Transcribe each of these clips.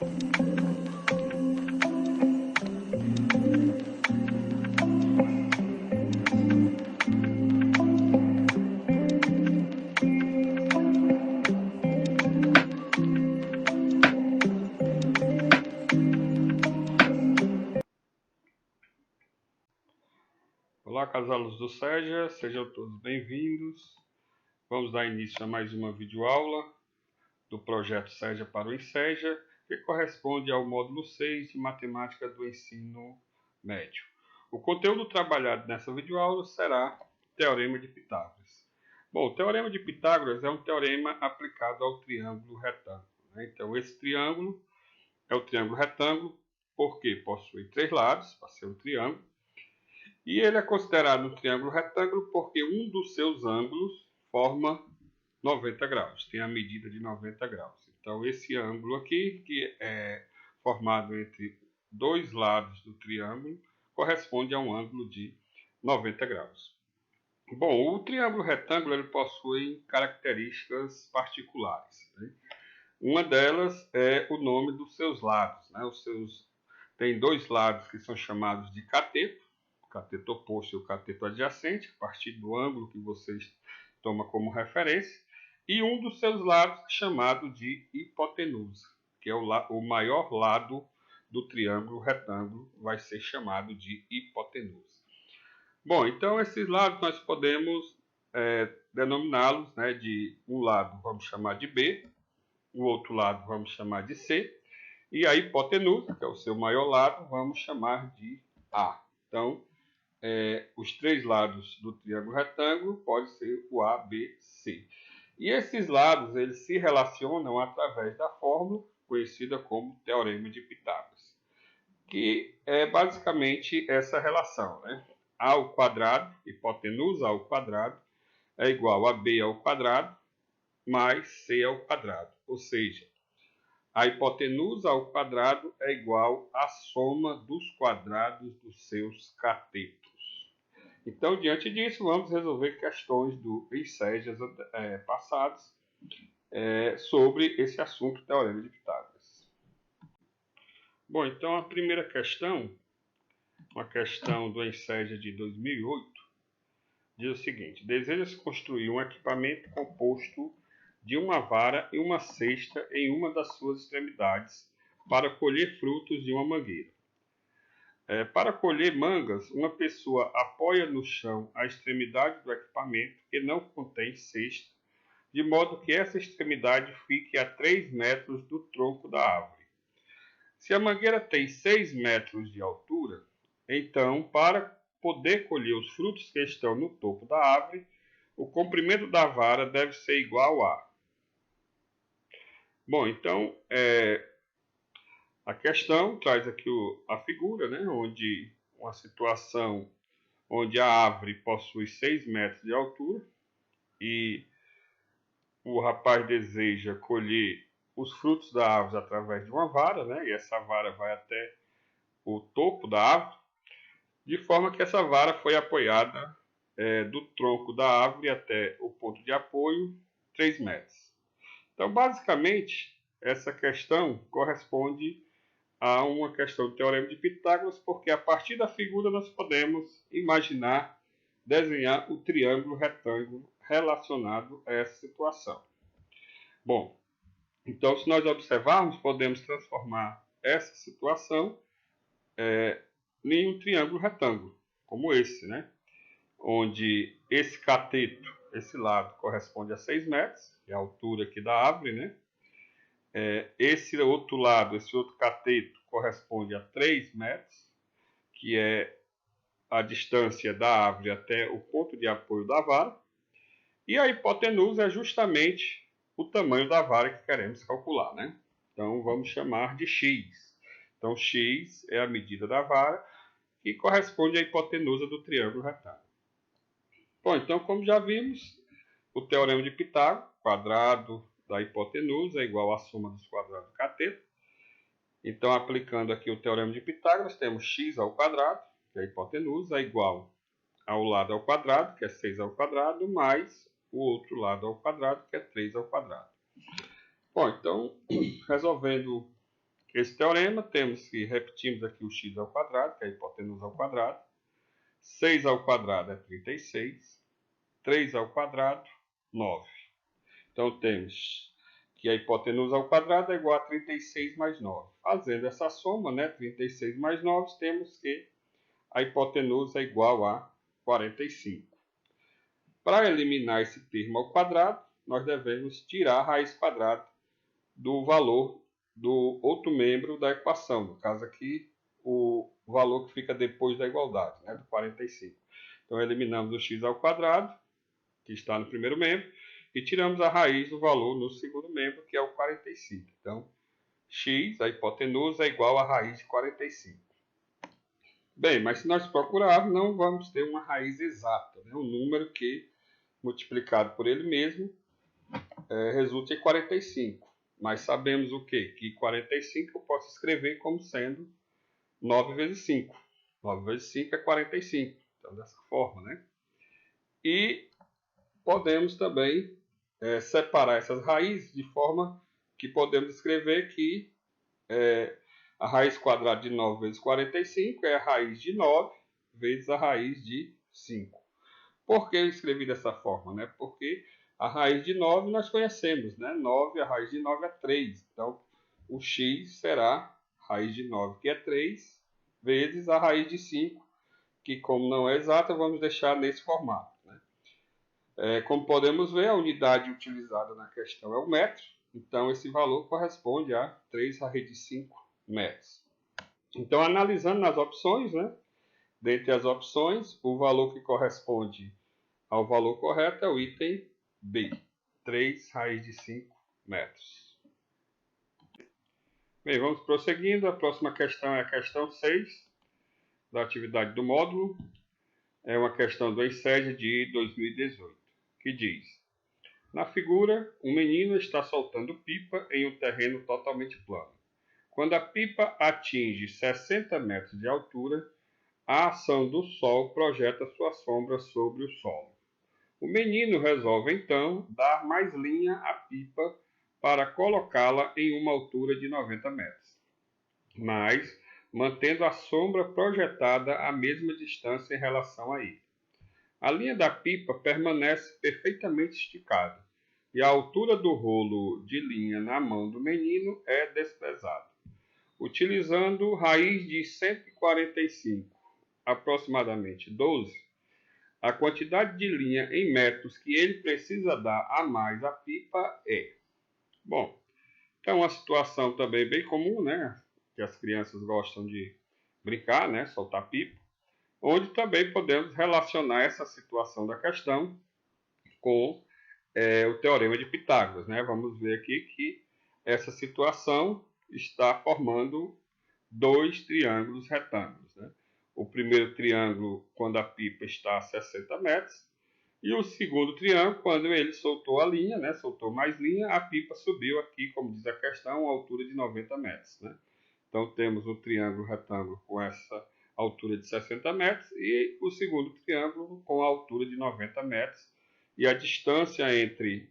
Olá, casalos do SEJA, sejam todos bem-vindos. Vamos dar início a mais uma videoaula do projeto SEJA para o INSEJA, que corresponde ao módulo 6 de Matemática do Ensino Médio. O conteúdo trabalhado nessa videoaula será Teorema de Pitágoras. Bom, o Teorema de Pitágoras é um teorema aplicado ao triângulo retângulo, né? Então, esse triângulo é o triângulo retângulo porque possui três lados, para ser um triângulo. E ele é considerado um triângulo retângulo porque um dos seus ângulos forma 90 graus, tem a medida de 90 graus. Então, esse ângulo aqui, que é formado entre dois lados do triângulo, corresponde a um ângulo de 90 graus. Bom, o triângulo retângulo ele possui características particulares, né? Uma delas é o nome dos seus lados, né? Tem dois lados que são chamados de cateto, o cateto oposto e o cateto adjacente, a partir do ângulo que vocês tomam como referência, e um dos seus lados chamado de hipotenusa, que é o maior lado do triângulo retângulo, vai ser chamado de hipotenusa. Bom, então esses lados nós podemos denominá-los, né, de um lado vamos chamar de B, o outro lado vamos chamar de C, e a hipotenusa, que é o seu maior lado, vamos chamar de A. Então, os três lados do triângulo retângulo pode ser o A, B, C. E esses lados eles se relacionam através da fórmula conhecida como Teorema de Pitágoras, que é basicamente essa relação, né? A ao quadrado, hipotenusa ao quadrado, é igual a B ao quadrado mais C ao quadrado. Ou seja, a hipotenusa ao quadrado é igual à soma dos quadrados dos seus catetos. Então, diante disso, vamos resolver questões do INSEJA passados sobre esse assunto, Teorema de Pitágoras. Bom, então a primeira questão, uma questão do INSEJA de 2008, diz o seguinte: deseja-se construir um equipamento composto de uma vara e uma cesta em uma das suas extremidades para colher frutos de uma mangueira. Para colher mangas, uma pessoa apoia no chão a extremidade do equipamento que não contém cesta, de modo que essa extremidade fique a 3 metros do tronco da árvore. Se a mangueira tem 6 metros de altura, então, para poder colher os frutos que estão no topo da árvore, o comprimento da vara deve ser igual a... Bom, então, a questão traz aqui a figura, né, onde uma situação onde a árvore possui 6 metros de altura e o rapaz deseja colher os frutos da árvore através de uma vara, né, e essa vara vai até o topo da árvore, de forma que essa vara foi apoiada do tronco da árvore até o ponto de apoio, 3 metros. Então, basicamente, essa questão corresponde a uma questão do Teorema de Pitágoras, porque a partir da figura nós podemos imaginar, desenhar o triângulo retângulo relacionado a essa situação. Bom, então se nós observarmos, podemos transformar essa situação em um triângulo retângulo, como esse, né? Onde esse cateto, esse lado, corresponde a 6 metros, que é a altura aqui da árvore, né? Esse outro lado, esse outro cateto, corresponde a 3 metros, que é a distância da árvore até o ponto de apoio da vara. E a hipotenusa é justamente o tamanho da vara que queremos calcular, né? Então, vamos chamar de x. Então, x é a medida da vara, que corresponde à hipotenusa do triângulo retângulo. Bom, então, como já vimos, o Teorema de Pitágoras, quadrado da hipotenusa é igual à soma dos quadrados do cateto. Então, aplicando aqui o Teorema de Pitágoras, temos x ao quadrado, que é a hipotenusa, é igual ao lado ao quadrado, que é 6 ao quadrado, mais o outro lado ao quadrado, que é 3 ao quadrado. Bom, então, resolvendo esse teorema, temos que repetimos aqui o x ao quadrado, que é a hipotenusa ao quadrado. 6 ao quadrado é 36. 3 ao quadrado, 9. Então, temos que a hipotenusa ao quadrado é igual a 36 mais 9. Fazendo essa soma, né, 36 mais 9, temos que a hipotenusa é igual a 45. Para eliminar esse termo ao quadrado, nós devemos tirar a raiz quadrada do valor do outro membro da equação. No caso aqui, o valor que fica depois da igualdade, né, do 45. Então, eliminamos o x ao quadrado, que está no primeiro membro, e tiramos a raiz do valor no segundo membro, que é o 45. Então, x, a hipotenusa, é igual a raiz de 45. Bem, mas se nós procurarmos, não vamos ter uma raiz exata, né? Um número que, multiplicado por ele mesmo, resulta em 45. Mas sabemos o quê? Que 45 eu posso escrever como sendo 9 vezes 5. 9 vezes 5 é 45. Então, dessa forma, né? E podemos também separar essas raízes de forma que podemos escrever que a raiz quadrada de 9 vezes 45 é a raiz de 9 vezes a raiz de 5. Por que eu escrevi dessa forma? Né? Porque a raiz de 9 nós conhecemos, né? 9, a raiz de 9 é 3. Então, o x será raiz de 9, que é 3, vezes a raiz de 5, que como não é exata, vamos deixar nesse formato. Né? Como podemos ver, a unidade utilizada na questão é o metro. Então, esse valor corresponde a 3 raiz de 5 metros. Então, analisando nas opções, né? Dentre as opções, o valor que corresponde ao valor correto é o item B, 3 raiz de 5 metros. Bem, vamos prosseguindo. A próxima questão é a questão 6 da atividade do módulo. É uma questão do ENSED de 2018, que diz: na figura, um menino está soltando pipa em um terreno totalmente plano. Quando a pipa atinge 60 metros de altura, a ação do sol projeta sua sombra sobre o solo. O menino resolve então dar mais linha à pipa para colocá-la em uma altura de 90 metros, mas mantendo a sombra projetada à mesma distância em relação a ele. A linha da pipa permanece perfeitamente esticada e a altura do rolo de linha na mão do menino é desprezada. Utilizando raiz de 145, aproximadamente 12, a quantidade de linha em metros que ele precisa dar a mais à pipa é... Bom, então uma situação também bem comum, né? Que as crianças gostam de brincar, né? Soltar pipa. Onde também podemos relacionar essa situação da questão com o Teorema de Pitágoras, né? Vamos ver aqui que essa situação está formando dois triângulos retângulos, né? O primeiro triângulo, quando a pipa está a 60 metros, e o segundo triângulo, quando ele soltou a linha, né? Soltou mais linha, a pipa subiu aqui, como diz a questão, a altura de 90 metros, né? Então, temos o triângulo retângulo com essa altura de 60 metros e o segundo triângulo com a altura de 90 metros. E a distância entre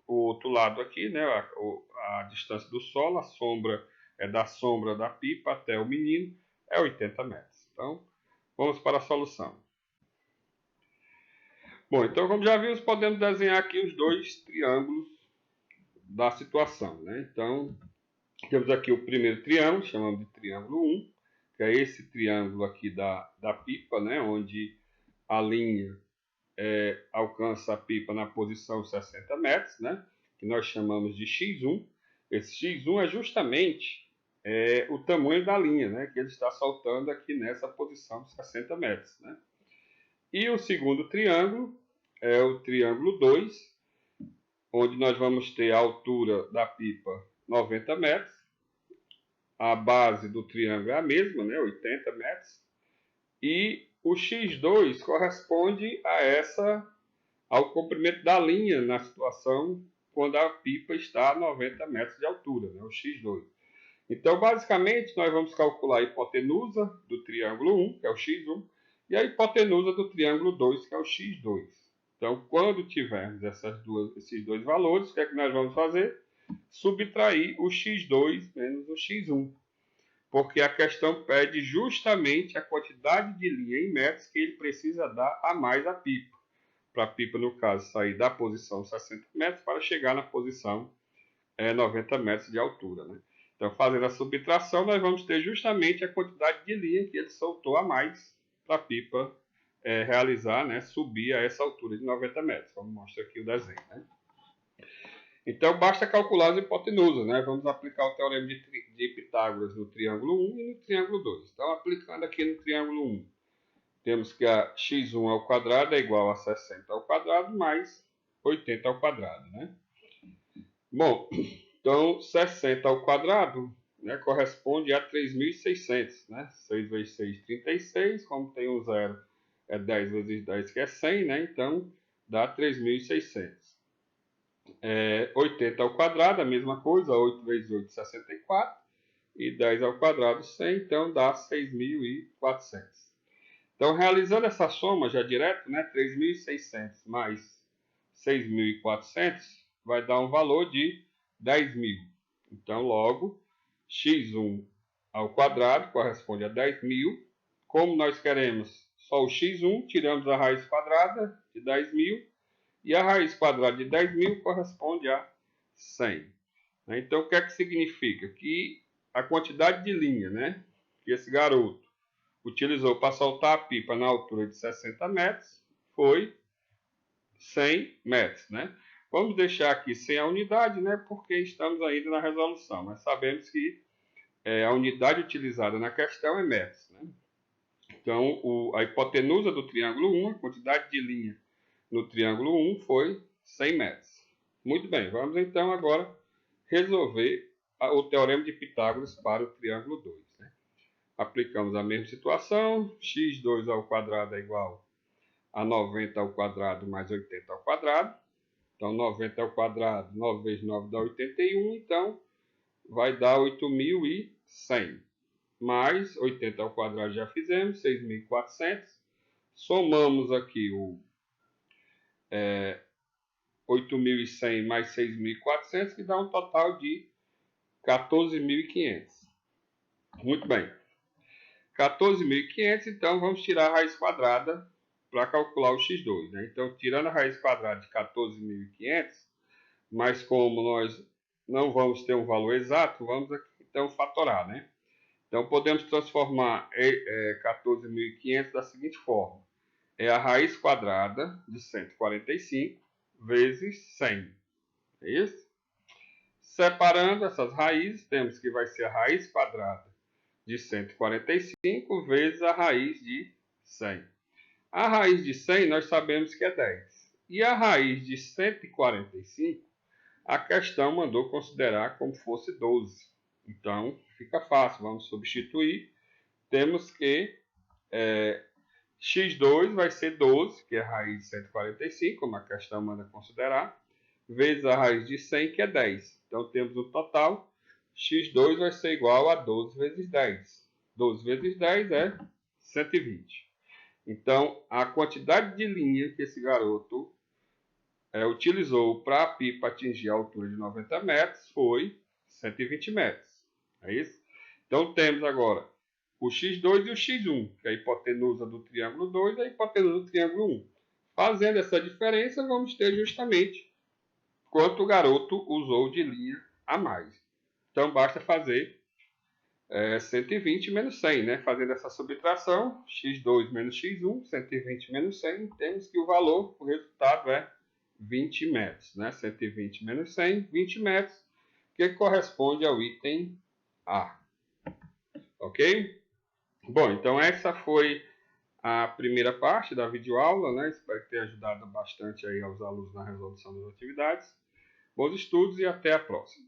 o outro lado aqui, né, a distância do solo, a sombra é da sombra da pipa até o menino, é 80 metros. Então, vamos para a solução. Bom, então, como já vimos, podemos desenhar aqui os dois triângulos da situação, né? Então, temos aqui o primeiro triângulo, chamamos de triângulo 1, que é esse triângulo aqui da pipa, né? Onde a linha alcança a pipa na posição 60 metros, né? Que nós chamamos de x1. Esse x1 é justamente o tamanho da linha, né? Que ele está soltando aqui nessa posição de 60 metros, né? E o segundo triângulo é o triângulo 2, onde nós vamos ter a altura da pipa 90 metros. A base do triângulo é a mesma, né? 80 metros. E o x2 corresponde ao comprimento da linha na situação quando a pipa está a 90 metros de altura, né? O x2. Então, basicamente, nós vamos calcular a hipotenusa do triângulo 1, que é o x1, e a hipotenusa do triângulo 2, que é o x2. Então, quando tivermos esses dois valores, o que é que nós vamos fazer? subtrair o x2 menos o x1, porque a questão pede justamente a quantidade de linha em metros que ele precisa dar a mais à pipa. Para a pipa, no caso, sair da posição 60 metros para chegar na posição 90 metros de altura, né? Então, fazendo a subtração, nós vamos ter justamente a quantidade de linha que ele soltou a mais para a pipa realizar, né, subir a essa altura de 90 metros, como mostra aqui o desenho, né? Então, basta calcular as hipotenusas, né? Vamos aplicar o teorema de Pitágoras no triângulo 1 e no triângulo 2. Então, aplicando aqui no triângulo 1, temos que a x1 ao quadrado é igual a 60 ao quadrado mais 80 ao quadrado, né? Bom, então 60 ao quadrado, né, corresponde a 3.600, né? 6 vezes 6, 36, como tem um zero, é 10 vezes 10, que é 100, né? Então, dá 3.600. 80 ao quadrado, a mesma coisa, 8 vezes 8, 64, e 10 ao quadrado, 100, então dá 6.400. Então, realizando essa soma já direto, né, 3.600 mais 6.400, vai dar um valor de 10.000. Então, logo, x1 ao quadrado corresponde a 10.000. Como nós queremos só o x1, tiramos a raiz quadrada de 10.000, e a raiz quadrada de 10.000 corresponde a 100. Então, o que é que significa? Que a quantidade de linha, né, que esse garoto utilizou para soltar a pipa na altura de 60 metros foi 100 metros, né? Vamos deixar aqui sem a unidade, né, porque estamos ainda na resolução, mas sabemos que a unidade utilizada na questão é metros, né? Então, a hipotenusa do triângulo 1, a quantidade de linha no triângulo 1 foi 100 metros. Muito bem, vamos então agora resolver o teorema de Pitágoras para o triângulo 2. Né? Aplicamos a mesma situação, x2 ao quadrado é igual a 90 ao quadrado mais 80 ao quadrado. Então, 90 ao quadrado, 9 vezes 9 dá 81, então vai dar 8.100. Mais 80 ao quadrado já fizemos, 6.400. Somamos aqui o 8.100 mais 6.400, que dá um total de 14.500. Muito bem. 14.500, então vamos tirar a raiz quadrada para calcular o x2. Né? Então, tirando a raiz quadrada de 14.500, mas como nós não vamos ter um valor exato, vamos aqui, então fatorar. Né? Então, podemos transformar 14.500 da seguinte forma. É a raiz quadrada de 145 vezes 100. É isso? Separando essas raízes, temos que vai ser a raiz quadrada de 145 vezes a raiz de 100. A raiz de 100 nós sabemos que é 10. E a raiz de 145, a questão mandou considerar como fosse 12. Então, fica fácil, vamos substituir. Temos que x2 vai ser 12, que é a raiz de 145, como a questão manda considerar, vezes a raiz de 100, que é 10. Então, temos o total, x2 vai ser igual a 12 vezes 10. 12 vezes 10 é 120. Então, a quantidade de linha que esse garoto utilizou para a pipa atingir a altura de 90 metros foi 120 metros. É isso? Então, temos agora o x2 e o x1, que é a hipotenusa do triângulo 2 e a hipotenusa do triângulo 1. Fazendo essa diferença, vamos ter justamente quanto o garoto usou de linha a mais. Então, basta fazer 120 menos 100, né? Fazendo essa subtração, x2 menos x1, 120 menos 100, temos que o resultado é 20 metros, né? 120 menos 100, 20 metros, que corresponde ao item A. Ok? Bom, então essa foi a primeira parte da videoaula, né? Espero ter ajudado bastante aí aos alunos na resolução das atividades. Bons estudos e até a próxima.